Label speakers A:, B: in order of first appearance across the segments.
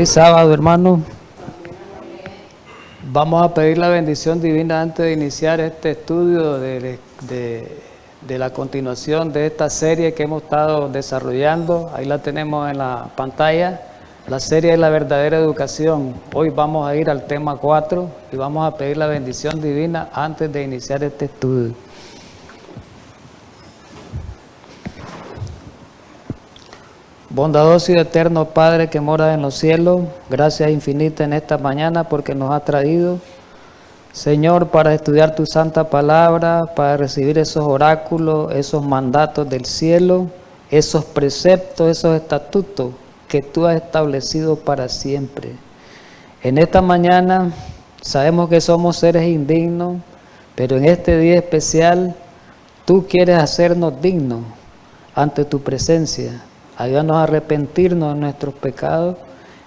A: Feliz sábado, hermano. Vamos a pedir la bendición divina antes de iniciar este estudio de la continuación de esta serie que hemos estado desarrollando. Ahí la tenemos en la pantalla, la serie de la verdadera educación. Hoy vamos a ir al tema 4 y vamos a pedir la bendición divina antes de iniciar este estudio. Bondadoso y eterno Padre que mora en los cielos, gracias infinitas en esta mañana porque nos ha traído, Señor, para estudiar tu santa palabra, para recibir esos oráculos, esos mandatos del cielo, esos preceptos, esos estatutos que tú has establecido para siempre. En esta mañana sabemos que somos seres indignos, pero en este día especial tú quieres hacernos dignos ante tu presencia. Ayúdanos a arrepentirnos de nuestros pecados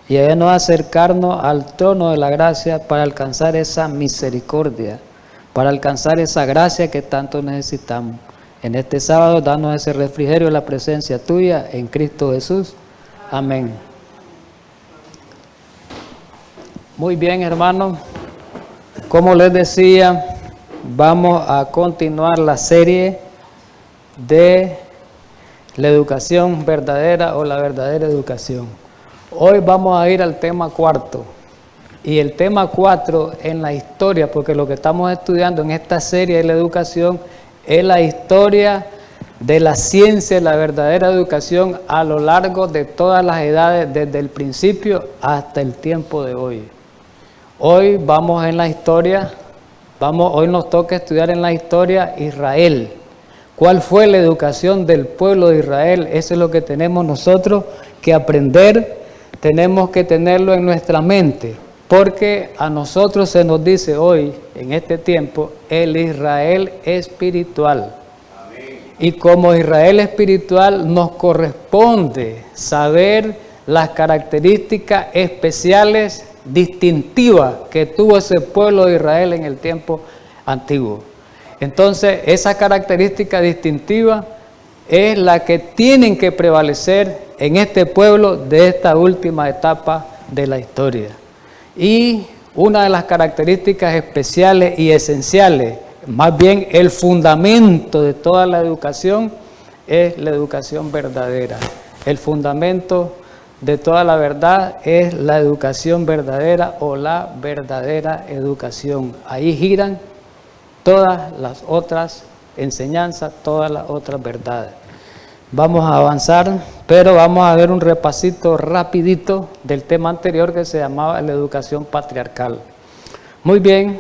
A: y ayúdanos a acercarnos al trono de la gracia para alcanzar esa misericordia, para alcanzar esa gracia que tanto necesitamos. En este sábado, danos ese refrigerio de la presencia tuya en Cristo Jesús. Amén. Muy bien, hermanos. Como les decía, vamos a continuar la serie de la educación verdadera o la verdadera educación. Hoy vamos a ir al tema 4. Y el tema 4 en la historia, porque lo que estamos estudiando en esta serie de la educación es la historia de la ciencia, la verdadera educación a lo largo de todas las edades, desde el principio hasta el tiempo de hoy. Hoy vamos en la historia, hoy nos toca estudiar en la historia Israel. ¿Cuál fue la educación del pueblo de Israel? Eso es lo que tenemos nosotros que aprender, tenemos que tenerlo en nuestra mente, porque a nosotros se nos dice hoy, en este tiempo, el Israel espiritual. Amén. Y como Israel espiritual nos corresponde saber las características especiales, distintivas que tuvo ese pueblo de Israel en el tiempo antiguo. Entonces, esa característica distintiva es la que tienen que prevalecer en este pueblo de esta última etapa de la historia. Y una de las características especiales y esenciales, más bien el fundamento de toda la educación, es la educación verdadera. El fundamento de toda la verdad es la educación verdadera o la verdadera educación. Ahí giran todas las otras enseñanzas, todas las otras verdades. Vamos a avanzar, pero vamos a ver un repasito rapidito del tema anterior que se llamaba la educación patriarcal. Muy bien,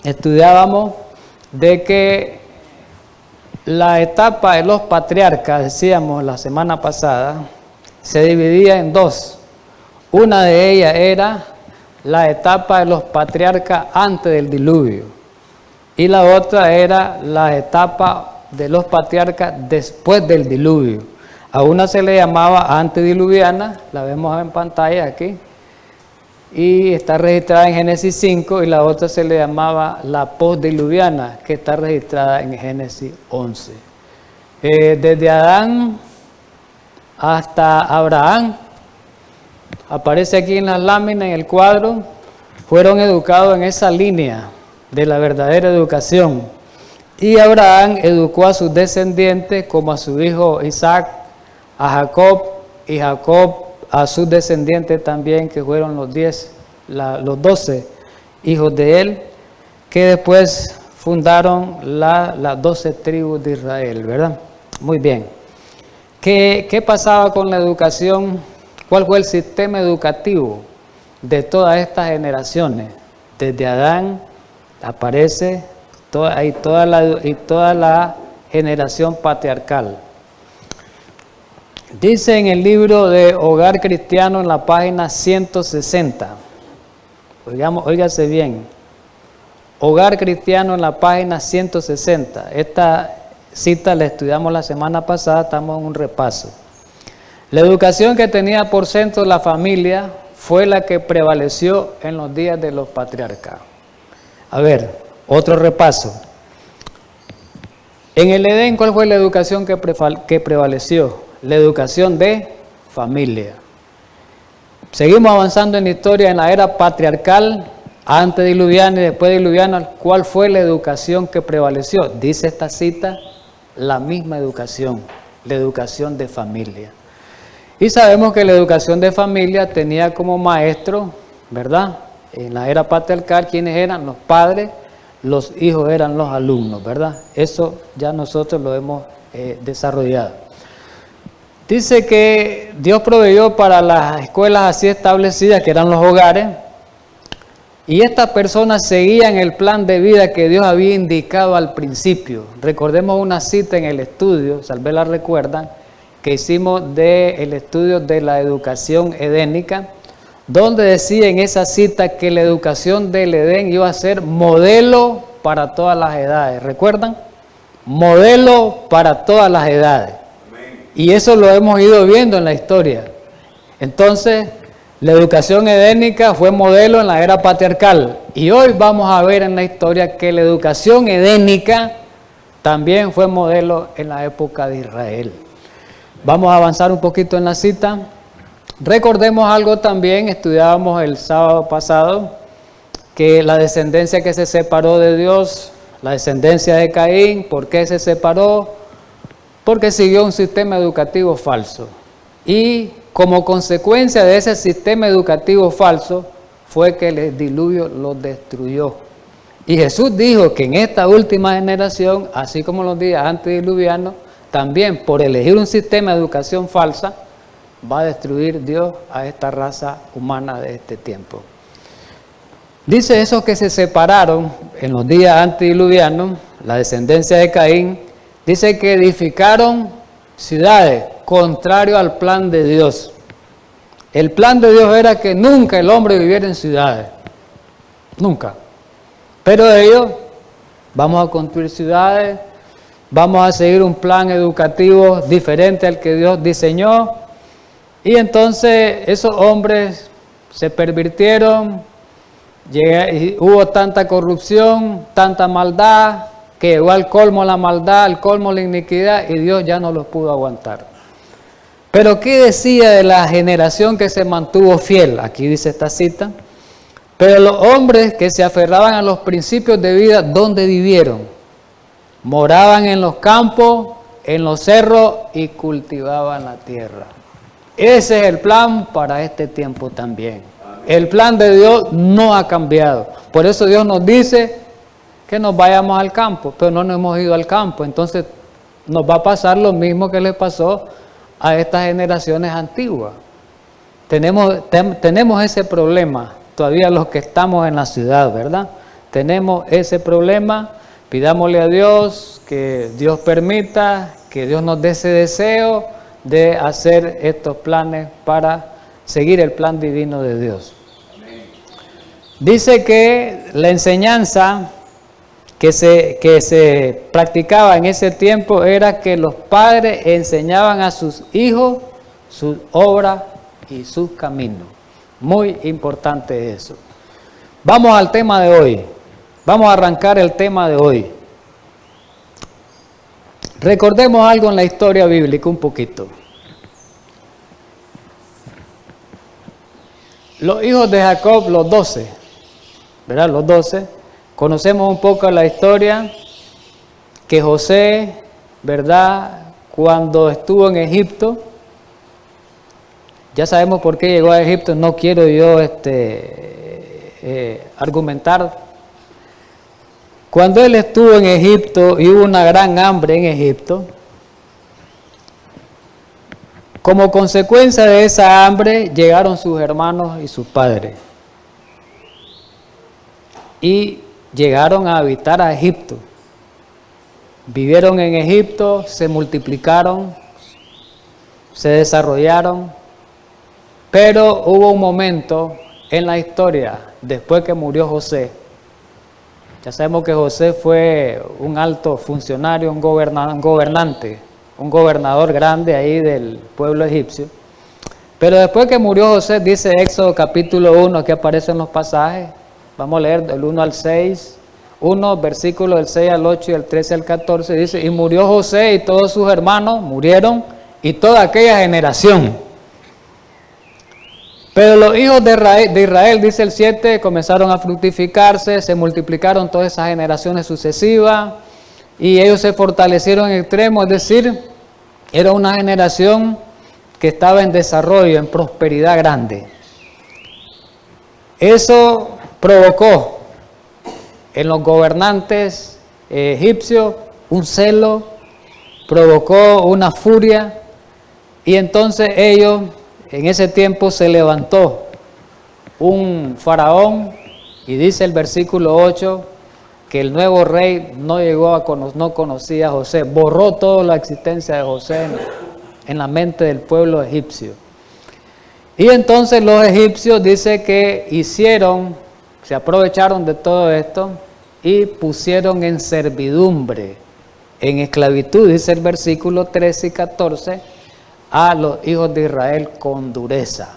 A: estudiábamos de que la etapa de los patriarcas, decíamos la semana pasada, se dividía en dos. Una de ellas era la etapa de los patriarcas antes del diluvio. Y la otra era la etapa de los patriarcas después del diluvio. A una se le llamaba antediluviana, la vemos en pantalla aquí, y está registrada en Génesis 5, y la otra se le llamaba la postdiluviana, que está registrada en Génesis 11. Desde Adán hasta Abraham, aparece aquí en las láminas, en el cuadro, fueron educados en esa línea de la verdadera educación. Y Abraham educó a sus descendientes como a su hijo Isaac, a Jacob, y Jacob a sus descendientes también, que fueron los 12 hijos de él, que después fundaron las 12 tribus de Israel, ¿verdad? Muy bien. ¿Qué pasaba con la educación? ¿Cuál fue el sistema educativo de todas estas generaciones? Desde Adán aparece toda la generación patriarcal. Dice en el libro de Hogar Cristiano en la página 160, óigase bien, Hogar Cristiano en la página 160, esta cita la estudiamos la semana pasada, estamos en un repaso. La educación que tenía por centro la familia fue la que prevaleció en los días de los patriarcados. A ver, otro repaso. En el Edén, ¿cuál fue la educación que prevaleció? La educación de familia. Seguimos avanzando en la historia en la era patriarcal, antes diluviana y después diluviana. ¿Cuál fue la educación que prevaleció? Dice esta cita, la misma educación, la educación de familia. Y sabemos que la educación de familia tenía como maestro, ¿verdad? En la era patriarcal, ¿quiénes eran? Los padres, los hijos eran los alumnos, ¿verdad? Eso ya nosotros lo hemos desarrollado. Dice que Dios proveyó para las escuelas así establecidas, que eran los hogares, y estas personas seguían el plan de vida que Dios había indicado al principio. Recordemos una cita en el estudio, tal vez la recuerdan, que hicimos del estudio de la educación edénica, donde decía en esa cita que la educación del Edén iba a ser modelo para todas las edades. ¿Recuerdan? Modelo para todas las edades. Y eso lo hemos ido viendo en la historia. Entonces, la educación edénica fue modelo en la era patriarcal. Y hoy vamos a ver en la historia que la educación edénica también fue modelo en la época de Israel. Vamos a avanzar un poquito en la cita. Recordemos algo también, estudiábamos el sábado pasado, que la descendencia que se separó de Dios, la descendencia de Caín, ¿por qué se separó? Porque siguió un sistema educativo falso. Y como consecuencia de ese sistema educativo falso, fue que el diluvio los destruyó. Y Jesús dijo que en esta última generación, así como los días antediluvianos, también por elegir un sistema de educación falsa, va a destruir Dios a esta raza humana de este tiempo. Dice esos que se separaron en los días antediluvianos, la descendencia de Caín, dice que edificaron ciudades contrario al plan de Dios. El plan de Dios era que nunca el hombre viviera en ciudades, nunca. Pero ellos, vamos a construir ciudades, vamos a seguir un plan educativo diferente al que Dios diseñó. Y entonces esos hombres se pervirtieron, hubo tanta corrupción, tanta maldad, que llegó al colmo la maldad, al colmo la iniquidad, y Dios ya no los pudo aguantar. Pero ¿qué decía de la generación que se mantuvo fiel? Aquí dice esta cita. Pero los hombres que se aferraban a los principios de vida, ¿dónde vivieron? Moraban en los campos, en los cerros y cultivaban la tierra. Ese es el plan para este tiempo también. El plan de Dios no ha cambiado. Por eso Dios nos dice que nos vayamos al campo, pero no nos hemos ido al campo. Entonces nos va a pasar lo mismo que le pasó a estas generaciones antiguas. Tenemos ese problema, todavía los que estamos en la ciudad, ¿verdad? Tenemos ese problema. Pidámosle a Dios que Dios permita, que Dios nos dé ese deseo de hacer estos planes para seguir el plan divino de Dios. Dice que la enseñanza que se practicaba en ese tiempo era que los padres enseñaban a sus hijos sus obras y sus caminos. Muy importante eso. Vamos al tema de hoy. Vamos a arrancar el tema de hoy. Recordemos algo en la historia bíblica un poquito. Los hijos de Jacob, los 12, ¿verdad? Los 12. Conocemos un poco la historia que José, ¿verdad? Cuando estuvo en Egipto, ya sabemos por qué llegó a Egipto, no quiero yo argumentar. Cuando él estuvo en Egipto y hubo una gran hambre en Egipto, como consecuencia de esa hambre llegaron sus hermanos y sus padres y llegaron a habitar a Egipto. Vivieron en Egipto, se multiplicaron, se desarrollaron, pero hubo un momento en la historia, después que murió José. Ya sabemos que José fue un alto funcionario, un gobernante, un gobernador grande ahí del pueblo egipcio. Pero después que murió José, dice Éxodo capítulo 1, aquí aparecen los pasajes, vamos a leer del 1 al 6, 1 versículo del 6 al 8 y del 13 al 14, dice, y murió José y todos sus hermanos murieron y toda aquella generación. Pero los hijos de Israel, dice el 7, comenzaron a fructificarse, se multiplicaron todas esas generaciones sucesivas y ellos se fortalecieron en extremo, es decir, era una generación que estaba en desarrollo, en prosperidad grande. Eso provocó en los gobernantes egipcios un celo, provocó una furia y entonces ellos, en ese tiempo se levantó un faraón y dice el versículo 8 que el nuevo rey no conocía a José, borró toda la existencia de José en la mente del pueblo egipcio. Y entonces los egipcios dice que se aprovecharon de todo esto y pusieron en servidumbre, en esclavitud, dice el versículo 13 y 14, a los hijos de Israel con dureza.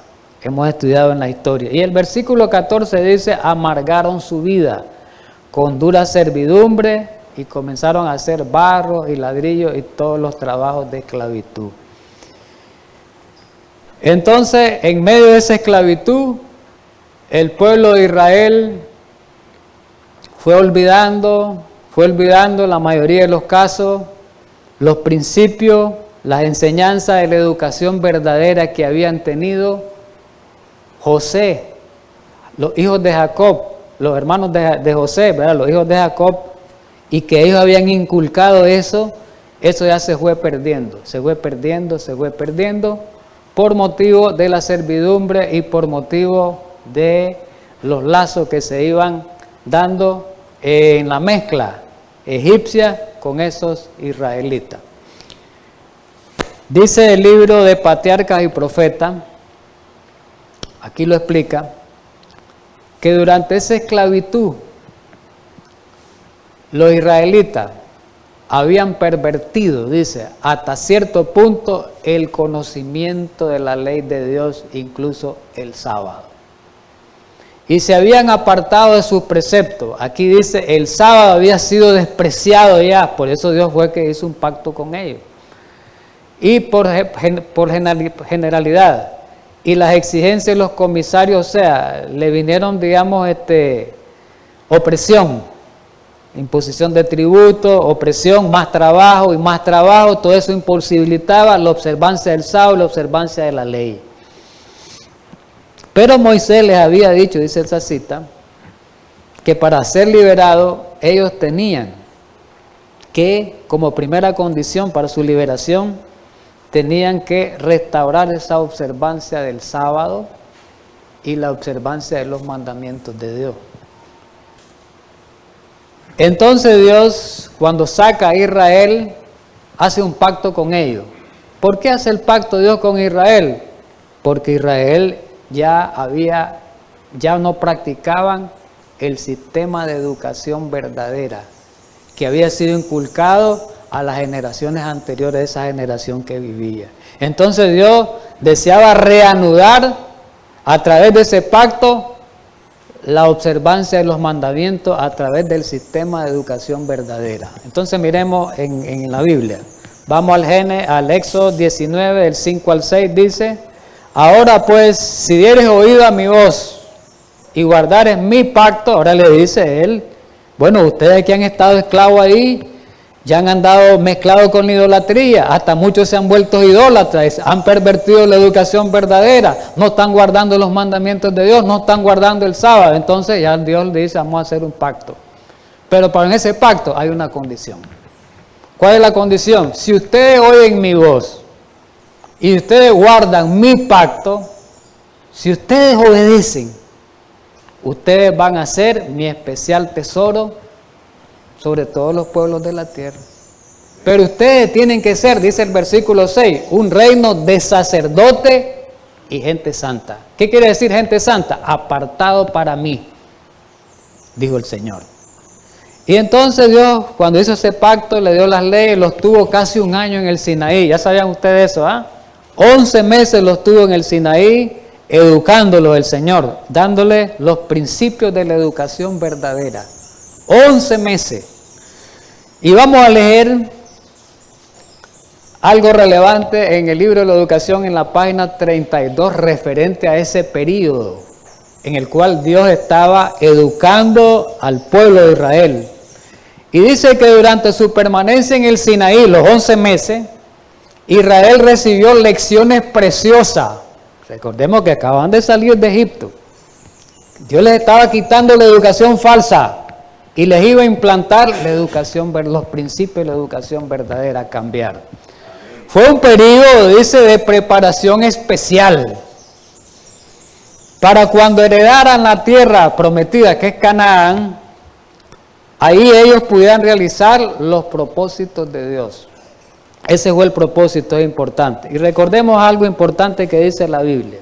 A: Hemos estudiado en la historia. Y el versículo 14 dice, amargaron su vida con dura servidumbre y comenzaron a hacer barro y ladrillo y todos los trabajos de esclavitud. Entonces, en medio de esa esclavitud, el pueblo de Israel fue olvidando la mayoría de los casos, los principios, las enseñanzas de la educación verdadera que habían tenido José, los hijos de Jacob, los hermanos de José, ¿verdad? Los hijos de Jacob, y que ellos habían inculcado eso ya se fue perdiendo, por motivo de la servidumbre y por motivo de los lazos que se iban dando en la mezcla egipcia con esos israelitas. Dice el libro de Patriarcas y Profetas, aquí lo explica, que durante esa esclavitud los israelitas habían pervertido, dice, hasta cierto punto el conocimiento de la ley de Dios, incluso el sábado. Y se habían apartado de sus preceptos. Aquí dice, el sábado había sido despreciado ya, por eso Dios fue que hizo un pacto con ellos. Y por generalidad, y las exigencias de los comisarios, o sea, le vinieron, digamos, opresión, imposición de tributo, opresión, más trabajo, todo eso imposibilitaba la observancia del sábado y la observancia de la ley. Pero Moisés les había dicho, dice esa cita, que para ser liberados ellos tenían que, como primera condición para su liberación, tenían que restaurar esa observancia del sábado y la observancia de los mandamientos de Dios. Entonces Dios, cuando saca a Israel, hace un pacto con ellos. ¿Por qué hace el pacto Dios con Israel? Porque Israel ya no practicaban el sistema de educación verdadera que había sido inculcado a las generaciones anteriores de esa generación que vivía. Entonces Dios deseaba reanudar a través de ese pacto la observancia de los mandamientos a través del sistema de educación verdadera. Entonces miremos en la Biblia. Vamos al Éxodo 19, del 5 al 6, dice: ahora pues, si dieres oído a mi voz y guardares mi pacto, ahora le dice él, bueno, ustedes que han estado esclavos ahí, ya han andado mezclados con la idolatría, hasta muchos se han vuelto idólatras, han pervertido la educación verdadera, no están guardando los mandamientos de Dios, no están guardando el sábado. Entonces ya Dios le dice, vamos a hacer un pacto. Pero para en ese pacto hay una condición. ¿Cuál es la condición? Si ustedes oyen mi voz y ustedes guardan mi pacto, si ustedes obedecen, ustedes van a ser mi especial tesoro sobre todos los pueblos de la tierra. Pero ustedes tienen que ser, dice el versículo 6, un reino de sacerdote y gente santa. ¿Qué quiere decir gente santa? Apartado para mí, dijo el Señor. Y entonces Dios, cuando hizo ese pacto, le dio las leyes, los tuvo casi un año en el Sinaí. Ya sabían ustedes eso, ¿ah? 11 meses los tuvo en el Sinaí, educándolos el Señor, dándole los principios de la educación verdadera. 11 meses. Y vamos a leer algo relevante en el libro de la educación en la página 32 referente a ese periodo en el cual Dios estaba educando al pueblo de Israel. Y dice que durante su permanencia en el Sinaí, los 11 meses, Israel recibió lecciones preciosas. Recordemos que acaban de salir de Egipto. Dios les estaba quitando la educación falsa y les iba a implantar la educación, los principios de la educación verdadera, a cambiar. Fue un periodo, dice, de preparación especial para cuando heredaran la tierra prometida, que es Canaán, ahí ellos pudieran realizar los propósitos de Dios. Ese fue el propósito, es importante. Y recordemos algo importante que dice la Biblia.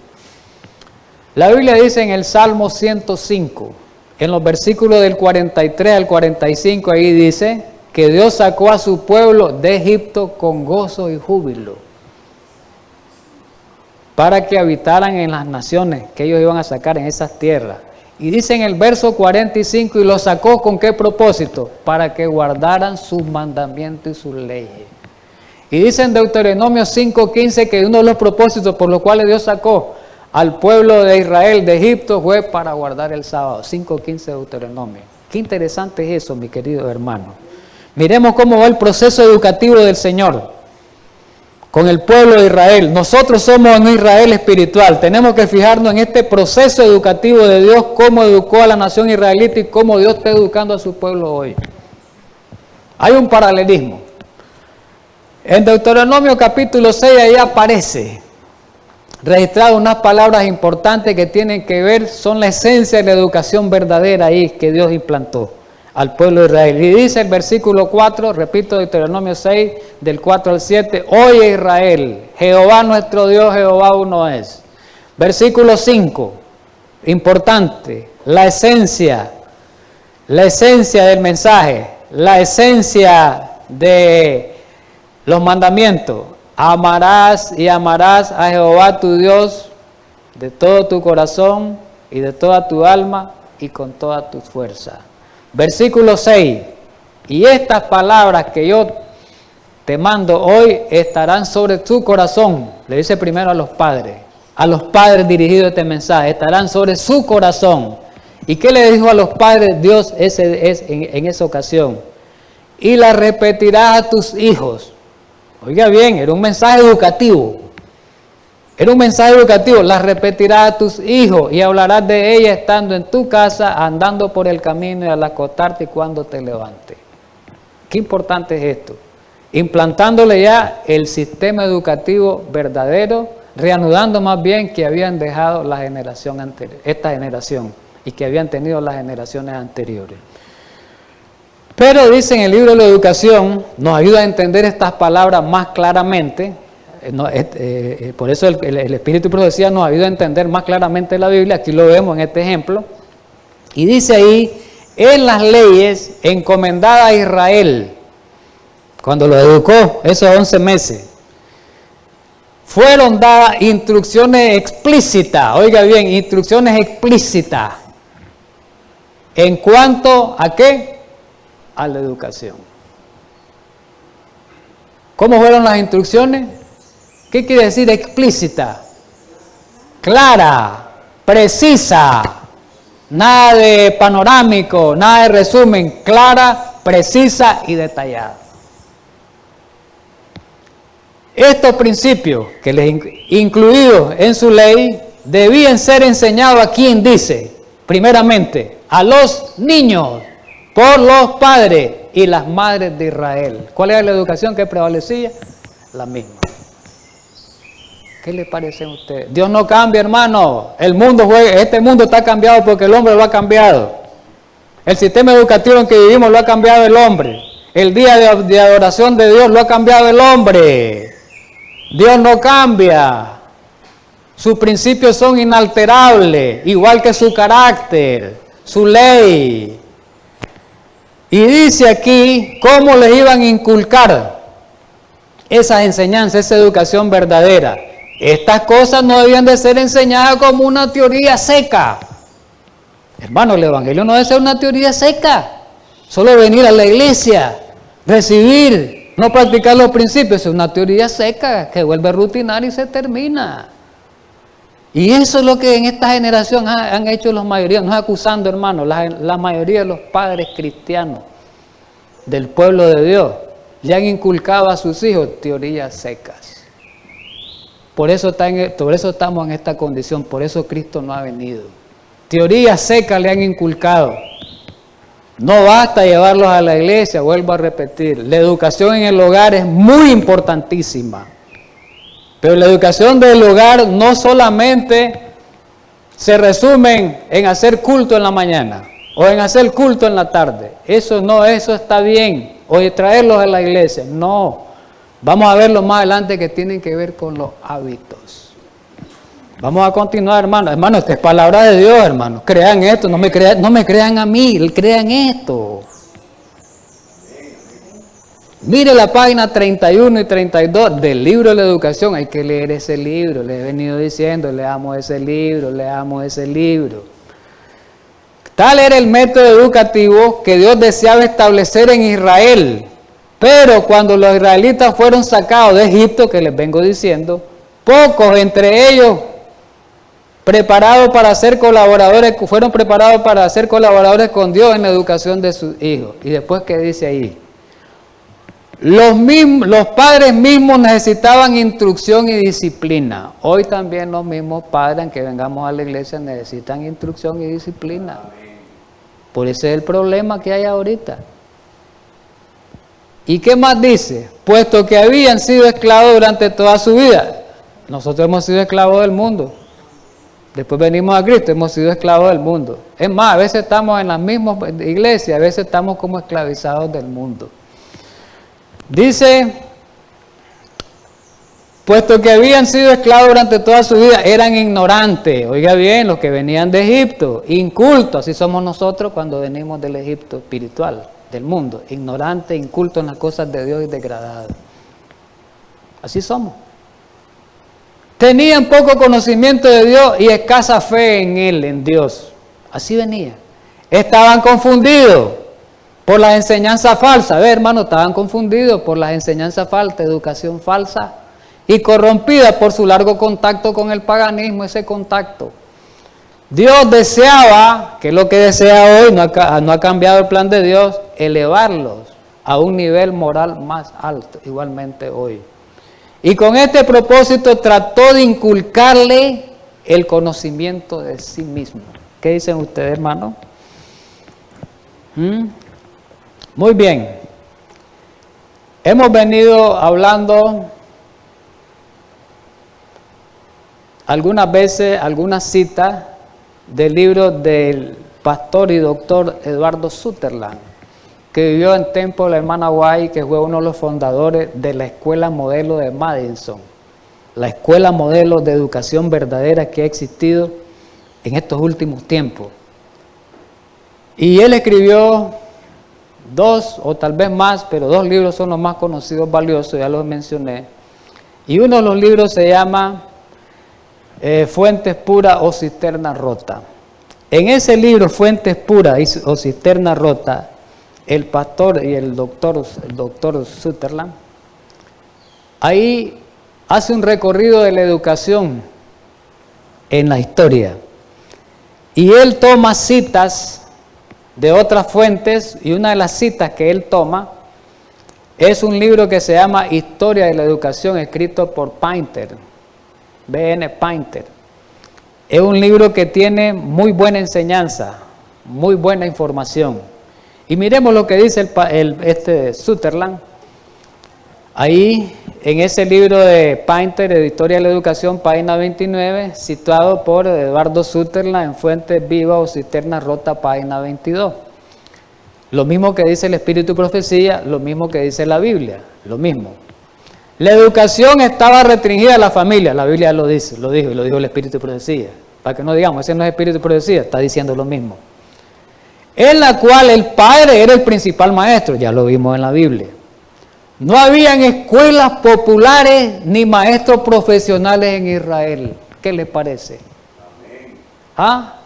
A: La Biblia dice en el Salmo 105, en los versículos del 43 al 45, ahí dice que Dios sacó a su pueblo de Egipto con gozo y júbilo, para que habitaran en las naciones que ellos iban a sacar en esas tierras. Y dice en el verso 45, y lo sacó ¿con qué propósito? Para que guardaran sus mandamientos y sus leyes. Y dice en Deuteronomio 5:15 que uno de los propósitos por los cuales Dios sacó al pueblo de Israel de Egipto fue para guardar el sábado. 5:15 de Deuteronomio. Qué interesante es eso, mi querido hermano. Miremos cómo va el proceso educativo del Señor con el pueblo de Israel. Nosotros somos un Israel espiritual. Tenemos que fijarnos en este proceso educativo de Dios, cómo educó a la nación israelita y cómo Dios está educando a su pueblo hoy. Hay un paralelismo. En Deuteronomio capítulo 6 ahí aparece registrado unas palabras importantes que tienen que ver, son la esencia de la educación verdadera ahí que Dios implantó al pueblo de Israel. Y dice el versículo 4, repito, Deuteronomio 6, del 4 al 7, oye Israel, Jehová nuestro Dios, Jehová uno es. Versículo 5, importante, la esencia del mensaje, la esencia de los mandamientos. Amarás y amarás a Jehová tu Dios de todo tu corazón y de toda tu alma y con toda tu fuerza. Versículo 6. Y estas palabras que yo te mando hoy estarán sobre tu corazón. Le dice primero a los padres dirigido este mensaje, estarán sobre su corazón. ¿Y qué le dijo a los padres Dios en esa ocasión? Y la repetirás a tus hijos. Oiga bien, era un mensaje educativo. Las repetirás a tus hijos y hablarás de ellas estando en tu casa, andando por el camino y al acostarte y cuando te levantes. Qué importante es esto. Implantándole ya el sistema educativo verdadero, reanudando más bien que habían dejado la generación anterior, esta generación, y que habían tenido las generaciones anteriores. Pero dice en el libro de la educación, nos ayuda a entender estas palabras más claramente. Por eso el Espíritu de Profecía nos ayuda a entender más claramente la Biblia. Aquí lo vemos en este ejemplo. Y dice ahí, en las leyes encomendadas a Israel, cuando lo educó esos 11 meses, fueron dadas instrucciones explícitas. Oiga bien, instrucciones explícitas. ¿En cuanto a qué? A la educación. ¿Cómo fueron las instrucciones? ¿Qué quiere decir explícita? Clara, precisa, nada de panorámico, nada de resumen, clara, precisa y detallada. Estos principios que les incluidos en su ley debían ser enseñados a quien dice, primeramente, a los niños, por los padres y las madres de Israel. ¿Cuál era la educación que prevalecía? La misma. ¿Qué le parece a usted? Dios no cambia, hermano. Este mundo está cambiado porque el hombre lo ha cambiado. El sistema educativo en que vivimos lo ha cambiado el hombre. El día de adoración de Dios lo ha cambiado el hombre. Dios no cambia. Sus principios son inalterables, igual que su carácter, su ley. Y dice aquí cómo les iban a inculcar esas enseñanzas, esa educación verdadera. Estas cosas no debían de ser enseñadas como una teoría seca. Hermano, el evangelio no debe ser una teoría seca. Solo venir a la iglesia, recibir No practicar los principios es una teoría seca que vuelve rutinaria y se termina. Y eso es lo que en esta generación han hecho los mayorías, no es acusando, hermanos, la mayoría de los padres cristianos del pueblo de Dios le han inculcado a sus hijos teorías secas. Por eso estamos en esta condición, por eso Cristo no ha venido. Teorías secas le han inculcado. No basta llevarlos a la iglesia, vuelvo a repetir, la educación en el hogar es muy importantísima. Pero la educación del hogar no solamente se resume en hacer culto en la mañana o en hacer culto en la tarde. Eso no, eso está bien. O traerlos a la iglesia. No. Vamos a verlo más adelante que tienen que ver con los hábitos. Vamos a continuar, hermano. Hermano, esta es palabra de Dios, hermano. Crean esto, no me crean a mí, crean esto. Mire la página 31 y 32 del libro de la educación. Hay que leer ese libro. Les he venido diciendo, leamos ese libro, leamos ese libro. Tal era el método educativo que Dios deseaba establecer en Israel. Pero cuando los israelitas fueron sacados de Egipto, que les vengo diciendo, pocos entre ellos fueron preparados para ser colaboradores con Dios en la educación de sus hijos. Y después, ¿qué dice ahí? Los padres mismos necesitaban instrucción y disciplina. Hoy también los mismos padres, aunque vengamos a la iglesia, necesitan instrucción y disciplina. Por ese es el problema que hay ahorita. ¿Y qué más dice? Puesto que habían sido esclavos durante toda su vida. Nosotros hemos sido esclavos del mundo. Después venimos a Cristo, hemos sido esclavos del mundo. Es más, a veces estamos en las mismas iglesias, a veces estamos como esclavizados del mundo. Dice, puesto que habían sido esclavos durante toda su vida, eran ignorantes. Oiga bien, los que venían de Egipto, incultos, así somos nosotros cuando venimos del Egipto espiritual, del mundo, ignorantes, incultos en las cosas de Dios y degradados. Así somos. Tenían poco conocimiento de Dios y escasa fe en Él, en Dios. Así venía. Estaban confundidos por las enseñanzas falsas. Hermano, estaban confundidos por las enseñanzas falsas, educación falsa, y corrompida por su largo contacto con el paganismo, ese contacto. Dios deseaba, que es lo que desea hoy, no ha cambiado el plan de Dios, elevarlos a un nivel moral más alto, igualmente hoy. Y con este propósito trató de inculcarle el conocimiento de sí mismo. ¿Qué dicen ustedes, hermano? Muy bien. Hemos venido hablando algunas veces, algunas citas del libro del pastor y doctor Eduardo Sutherland, que vivió en Temple, la hermana White, que fue uno de los fundadores de la escuela modelo de Madison, la escuela modelo de educación verdadera que ha existido en estos últimos tiempos. Y él escribió 2 o tal vez más, pero 2 libros son los más conocidos, valiosos, ya los mencioné. Y uno de los libros se llama Fuentes Puras o Cisterna Rota. En ese libro, Fuentes Puras o Cisterna Rota, el pastor y el doctor Sutherland, ahí hace un recorrido de la educación en la historia. Y él toma citas de otras fuentes, y una de las citas que él toma es un libro que se llama Historia de la Educación, escrito por Painter, B.N. Painter. Es un libro que tiene muy buena enseñanza, muy buena información. Y miremos lo que dice Sutherland. Ahí, en ese libro de Painter, de Historia de la Educación, página 29, situado por Eduardo Sutherland en Fuentes Vivas o Cisterna Rota, página 22. Lo mismo que dice el Espíritu y Profecía, lo mismo que dice la Biblia, lo mismo. La educación estaba restringida a la familia, la Biblia lo dice, lo dijo el Espíritu y Profecía. Para que no digamos, ese no es Espíritu y Profecía, está diciendo lo mismo. En la cual el padre era el principal maestro, ya lo vimos en la Biblia. No habían escuelas populares ni maestros profesionales en Israel. ¿Qué les parece? ¿Ah?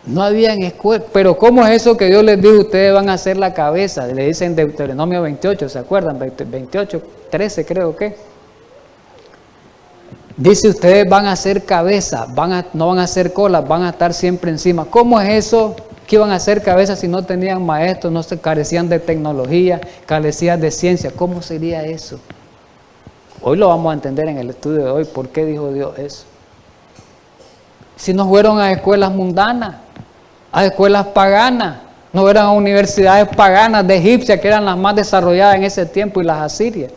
A: No habían escuela. Pero ¿cómo es eso que Dios les dijo? Ustedes van a ser la cabeza. Le dicen Deuteronomio 28, ¿se acuerdan? 28, 13 creo que. Dice, ustedes van a ser cabeza, no van a ser cola, van a estar siempre encima. ¿Cómo es eso que iban a ser cabeza si no tenían maestros, no se carecían de tecnología, carecían de ciencia? ¿Cómo sería eso? Hoy lo vamos a entender en el estudio de hoy. ¿Por qué dijo Dios eso? Si no fueron a escuelas mundanas, a escuelas paganas, no eran a universidades paganas de Egipcia, que eran las más desarrolladas en ese tiempo, y las asirias.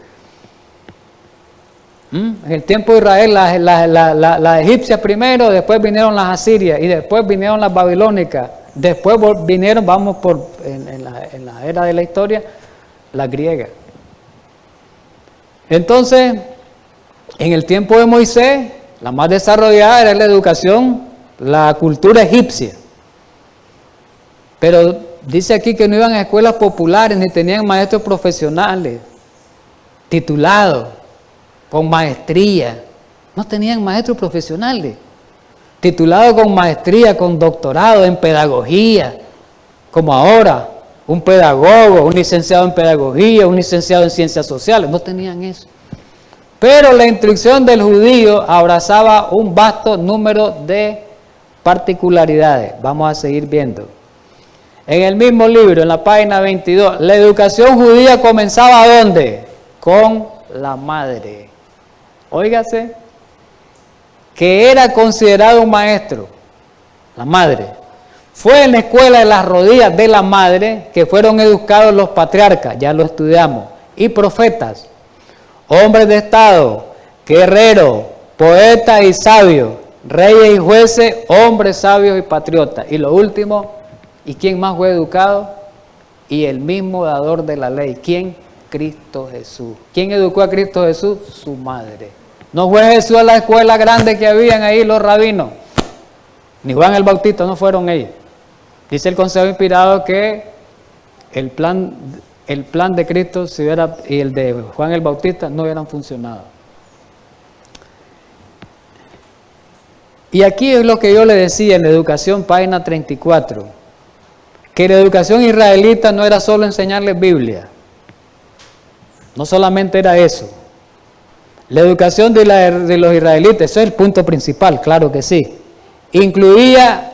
A: En el tiempo de Israel, las egipcias primero, después vinieron las asirias, y después vinieron las babilónicas, después vinieron, en la era de la historia, las griegas. Entonces, en el tiempo de Moisés, la más desarrollada era la educación, la cultura egipcia. Pero dice aquí que no iban a escuelas populares, ni tenían maestros profesionales, titulados, con maestría. No tenían maestros profesionales, titulados con maestría, con doctorado en pedagogía, como ahora, un pedagogo, un licenciado en pedagogía, un licenciado en ciencias sociales. No tenían eso. Pero la instrucción del judío abrazaba un vasto número de particularidades. Vamos a seguir viendo. En el mismo libro, en la página 22, la educación judía comenzaba ¿dónde? Con la madre. Óigase, que era considerado un maestro, la madre. Fue en la escuela de las rodillas de la madre que fueron educados los patriarcas, ya lo estudiamos, y profetas, hombres de estado, guerreros, poetas y sabios, reyes y jueces, hombres sabios y patriotas. Y lo último, ¿y quién más fue educado? Y el mismo dador de la ley. ¿Quién? Cristo Jesús. ¿Quién educó a Cristo Jesús? Su madre. No fue Jesús a la escuela grande que habían ahí los rabinos, ni Juan el Bautista, no fueron ellos. Dice el Consejo Inspirado que el plan de Cristo y el de Juan el Bautista no hubieran funcionado. Y aquí es lo que yo le decía en la educación, página 34, que la educación israelita no era solo enseñarles Biblia, no solamente era eso. La educación de los israelitas, eso es el punto principal, claro que sí. ¿Qué incluía?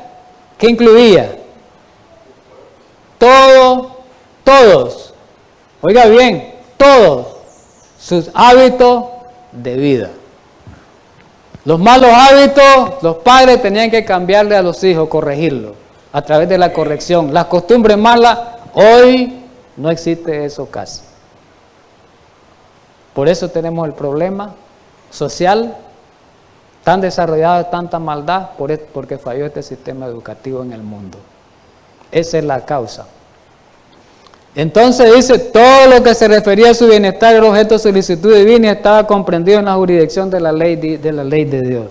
A: Todos, oiga bien, todos sus hábitos de vida. Los malos hábitos, los padres tenían que cambiarle a los hijos, corregirlos, a través de la corrección. Las costumbres malas, hoy no existe eso casi. Por eso tenemos el problema social tan desarrollado, tanta maldad, porque falló este sistema educativo en el mundo. Esa es la causa. Entonces dice, todo lo que se refería a su bienestar era objeto de solicitud divina y estaba comprendido en la jurisdicción de la ley de Dios.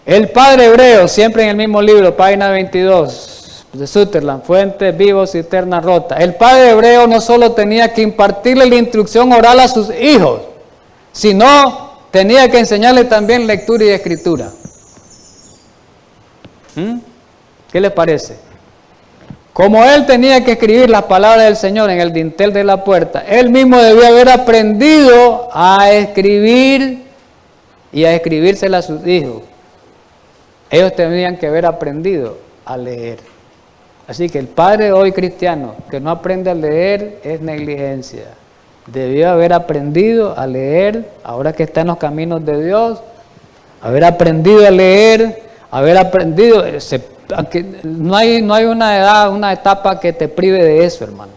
A: El padre hebreo, siempre en el mismo libro, página 22, de Sutherland, Fuentes Vivos, Cisterna Rota. El padre hebreo no solo tenía que impartirle la instrucción oral a sus hijos, sino tenía que enseñarle también lectura y escritura. ¿Qué les parece? Como él tenía que escribir las palabras del Señor en el dintel de la puerta, él mismo debió haber aprendido a escribir y a escribírselas a sus hijos. Ellos tenían que haber aprendido a leer. Así que el padre hoy cristiano que no aprende a leer es negligencia. Debió haber aprendido a leer, ahora que está en los caminos de Dios, haber aprendido a leer, haber aprendido, no hay una edad, una etapa que te prive de eso, hermano.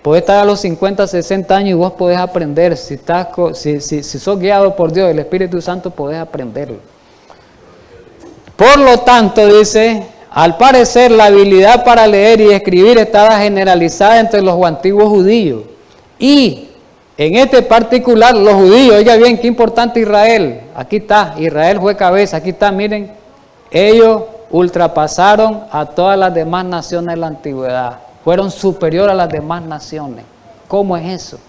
A: Puedes estar a los 50, 60 años y vos podés aprender, si sos guiado por Dios, el Espíritu Santo, podés aprenderlo. Por lo tanto, dice, al parecer la habilidad para leer y escribir estaba generalizada entre los antiguos judíos. Y en este particular, los judíos, oiga bien, qué importante Israel. Aquí está, Israel fue cabeza, aquí está, miren, ellos ultrapasaron a todas las demás naciones de la antigüedad. Fueron superiores a las demás naciones. ¿Cómo es eso?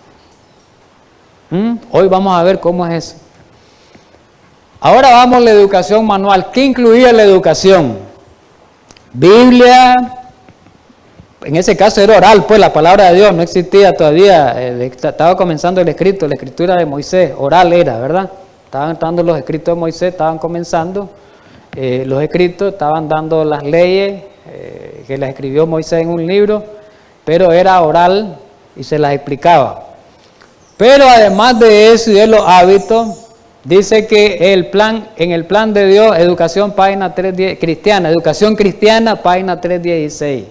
A: Hoy vamos a ver cómo es eso. Ahora vamos a la educación manual. ¿Qué incluía la educación? Biblia, en ese caso era oral, pues la palabra de Dios no existía todavía, estaba comenzando el escrito, la escritura de Moisés, oral era, ¿verdad? Estaban dando los escritos de Moisés, estaban comenzando los escritos, estaban dando las leyes que las escribió Moisés en un libro, pero era oral y se las explicaba. Pero además de eso y de los hábitos, dice que en el plan de Dios, educación página 310, cristiana, educación cristiana, página 316.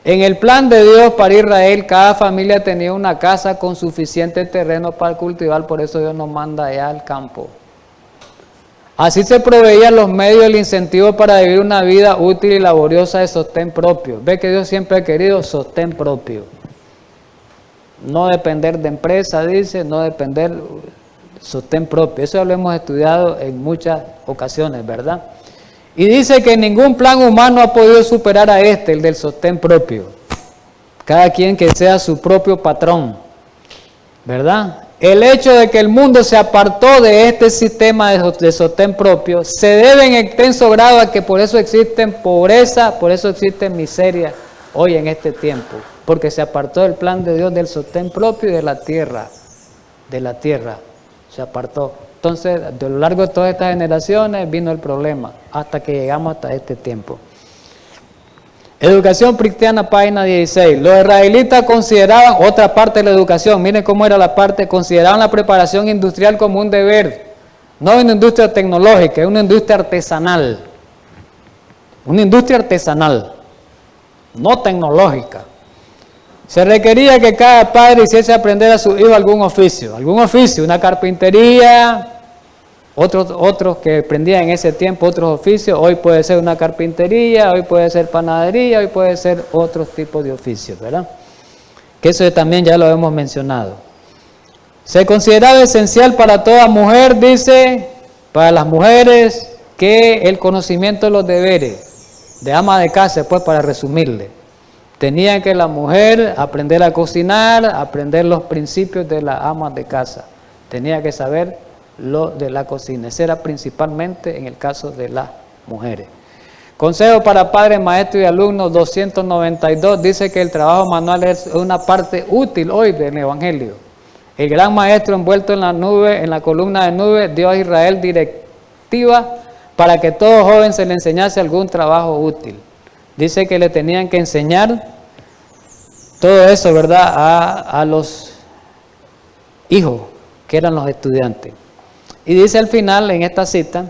A: En el plan de Dios para Israel, cada familia tenía una casa con suficiente terreno para cultivar, por eso Dios nos manda allá al campo. Así se proveían los medios y el incentivo para vivir una vida útil y laboriosa de sostén propio. Ve que Dios siempre ha querido sostén propio. No depender de empresa, dice, no depender, sostén propio. Eso ya lo hemos estudiado en muchas ocasiones, ¿verdad? Y dice que ningún plan humano ha podido superar a el del sostén propio. Cada quien que sea su propio patrón, ¿verdad? El hecho de que el mundo se apartó de este sistema de sostén propio se debe en extenso grado a que por eso existen pobreza, por eso existen miseria hoy en este tiempo, porque se apartó del plan de Dios del sostén propio y de la tierra, se apartó. Entonces, a lo largo de todas estas generaciones vino el problema, hasta que llegamos hasta este tiempo. Educación cristiana, página 16. Los israelitas consideraban otra parte de la educación, miren cómo era la parte, consideraban la preparación industrial como un deber, no una industria tecnológica, es una industria artesanal, no tecnológica. Se requería que cada padre hiciese aprender a su hijo algún oficio, una carpintería, otros que aprendían en ese tiempo otros oficios, hoy puede ser una carpintería, hoy puede ser panadería, hoy puede ser otros tipos de oficios, ¿verdad? Que eso también ya lo hemos mencionado. Se consideraba esencial para toda mujer, dice, para las mujeres, que el conocimiento de los deberes de ama de casa, pues para resumirle, tenía que la mujer aprender a cocinar, aprender los principios de la ama de casa, tenía que saber lo de la cocina. Ese era principalmente en el caso de las mujeres. Consejo para padres, maestros y alumnos 292 dice que el trabajo manual es una parte útil hoy del Evangelio. El gran maestro envuelto en la nube, en la columna de nube, dio a Israel directiva para que todo joven se le enseñase algún trabajo útil. Dice que le tenían que enseñar todo eso, ¿verdad?, a los hijos que eran los estudiantes. Y dice al final, en esta cita,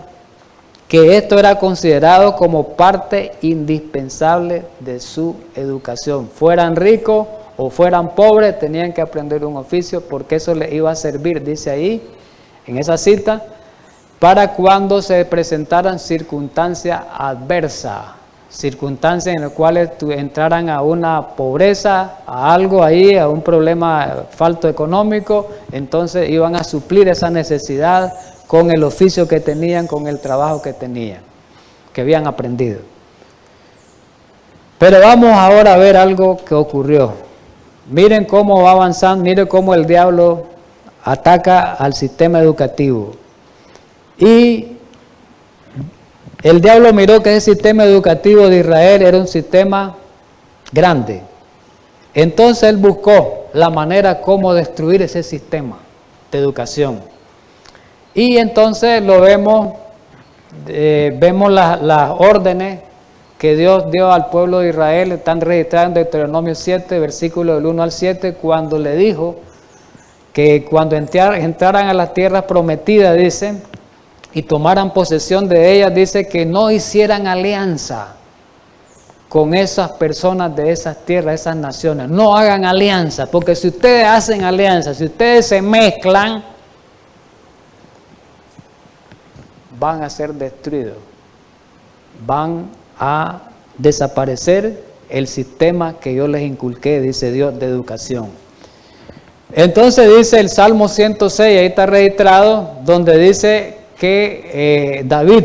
A: que esto era considerado como parte indispensable de su educación. Fueran ricos o fueran pobres, tenían que aprender un oficio porque eso les iba a servir, dice ahí, en esa cita, para cuando se presentaran circunstancias adversas, circunstancias en las cuales entraran a una pobreza, a algo ahí, a un problema falto económico, entonces iban a suplir esa necesidad con el oficio que tenían, con el trabajo que tenían, que habían aprendido. Pero vamos ahora a ver algo que ocurrió. Miren cómo va avanzando, miren cómo el diablo ataca al sistema educativo. Y el diablo miró que ese sistema educativo de Israel era un sistema grande. Entonces él buscó la manera como destruir ese sistema de educación. Y entonces lo vemos, vemos las órdenes que Dios dio al pueblo de Israel, están registradas en Deuteronomio 7, versículos del 1 al 7, cuando le dijo que cuando entraran a las tierras prometidas, dice, y tomaran posesión de ellas, dice que no hicieran alianza con esas personas de esas tierras, esas naciones. No hagan alianza, porque si ustedes hacen alianza, si ustedes se mezclan, van a ser destruidos. Van a desaparecer el sistema que yo les inculqué, dice Dios, de educación. Entonces dice el Salmo 106, ahí está registrado, donde dice que David,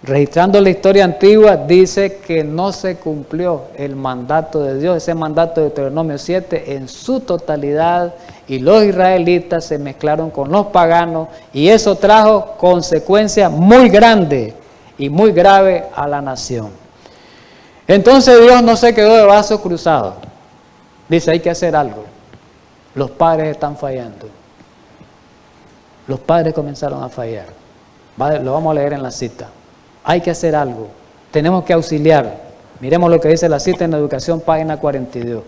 A: registrando la historia antigua, dice que no se cumplió el mandato de Dios, ese mandato de Deuteronomio 7 en su totalidad, y los israelitas se mezclaron con los paganos, y eso trajo consecuencias muy grandes y muy graves a la nación. Entonces Dios no se quedó de brazos cruzados. Dice, hay que hacer algo. Los padres están fallando. Los padres comenzaron a fallar. Lo vamos a leer en la cita. Hay que hacer algo. Tenemos que auxiliar. Miremos lo que dice la cita en la Educación, página 42.